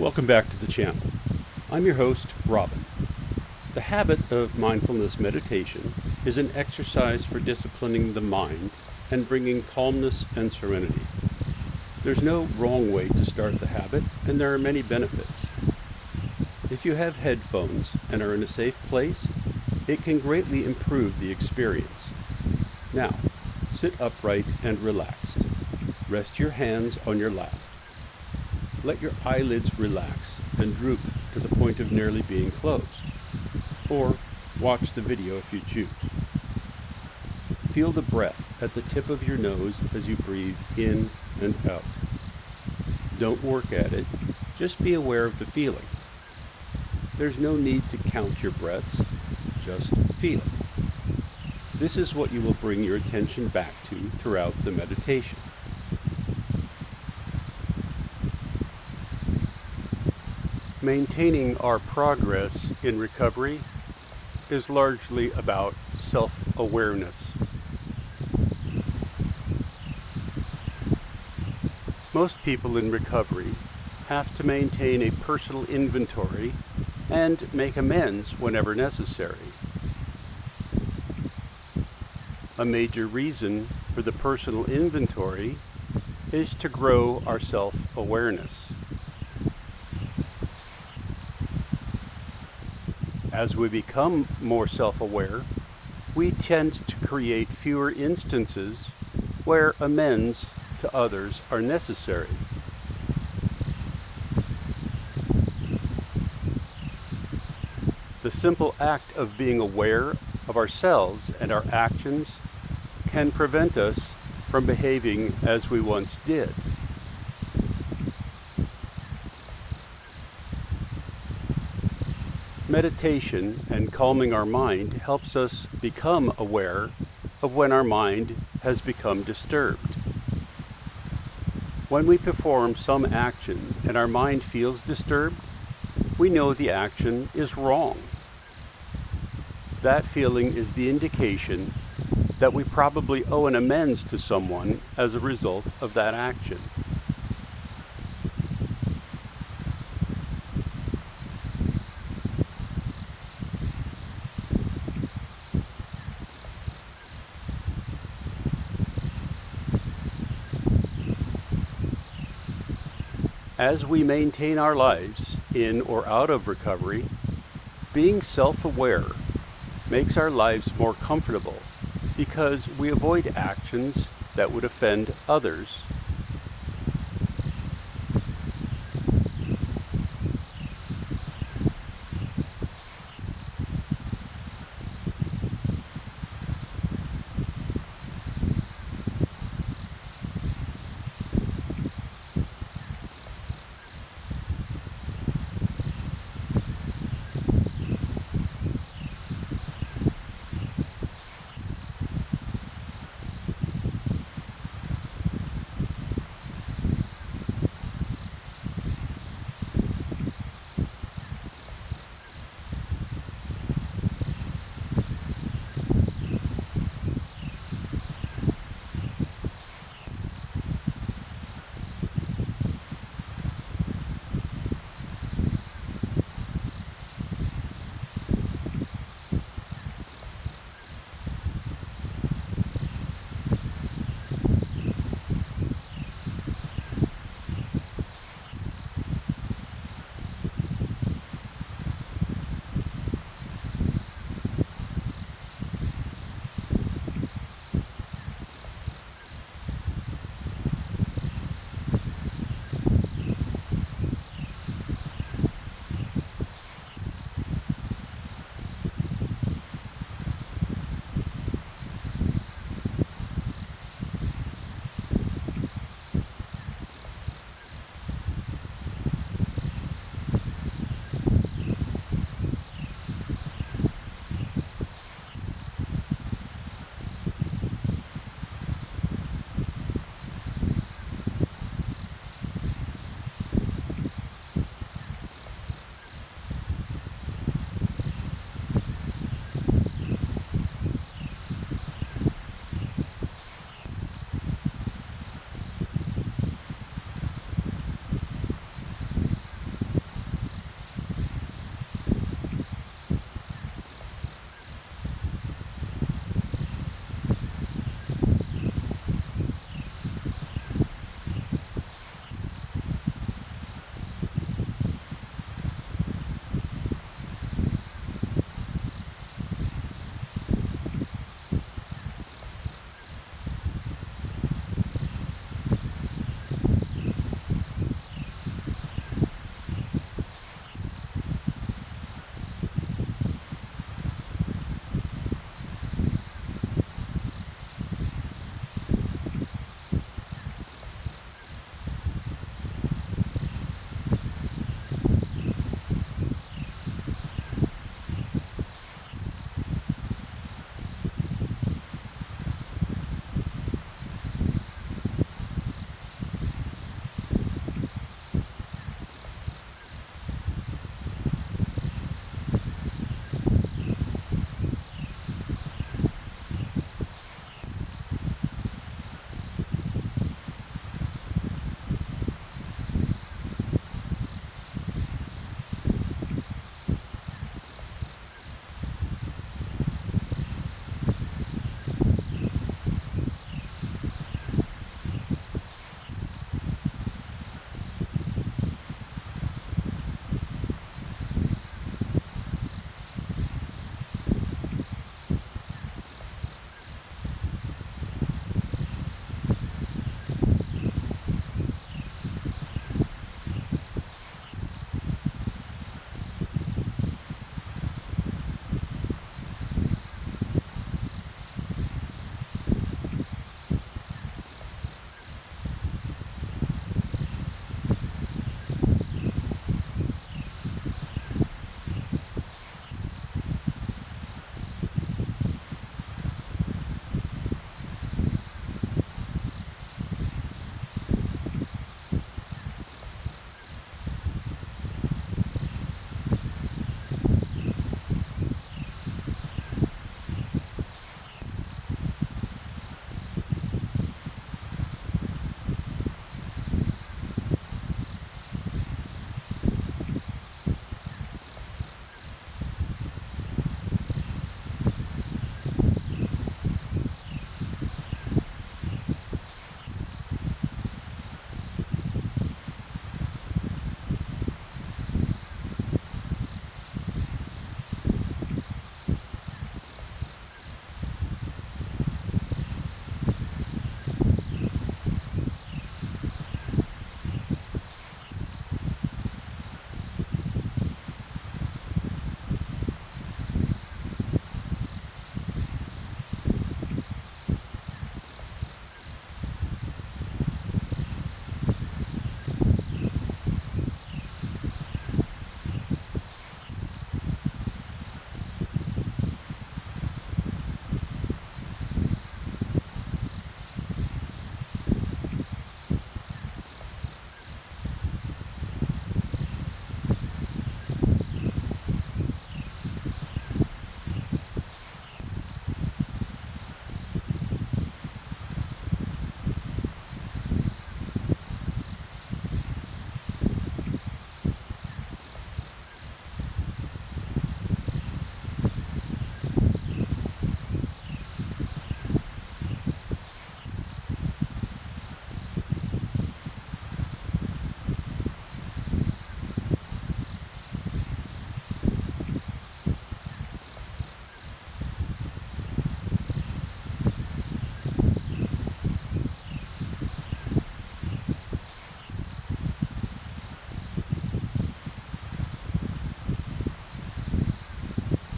Welcome back to the channel. I'm your host, Robin. The habit of mindfulness meditation is an exercise for disciplining the mind and bringing calmness and serenity. There's no wrong way to start the habit, and there are many benefits. If you have headphones and are in a safe place, it can greatly improve the experience. Now, sit upright and relaxed. Rest your hands on your lap. Let your eyelids relax and droop to the point of nearly being closed. Or watch the video if you choose. Feel the breath at the tip of your nose as you breathe in and out. Don't work at it, just be aware of the feeling. There's no need to count your breaths, just feel. This is what you will bring your attention back to throughout the meditation. Maintaining our progress in recovery is largely about self-awareness. Most people in recovery have to maintain a personal inventory and make amends whenever necessary. A major reason for the personal inventory is to grow our self-awareness. As we become more self-aware, we tend to create fewer instances where amends to others are necessary. The simple act of being aware of ourselves and our actions can prevent us from behaving as we once did. Meditation and calming our mind helps us become aware of when our mind has become disturbed. When we perform some action and our mind feels disturbed, we know the action is wrong. That feeling is the indication that we probably owe an amends to someone as a result of that action. As we maintain our lives in or out of recovery, being self-aware makes our lives more comfortable because we avoid actions that would offend others.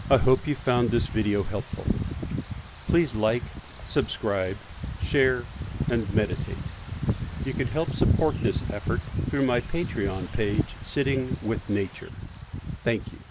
I hope you found this video helpful. Please like, subscribe, share, and meditate. You can help support this effort through my Patreon page, Sitting with Nature. Thank you.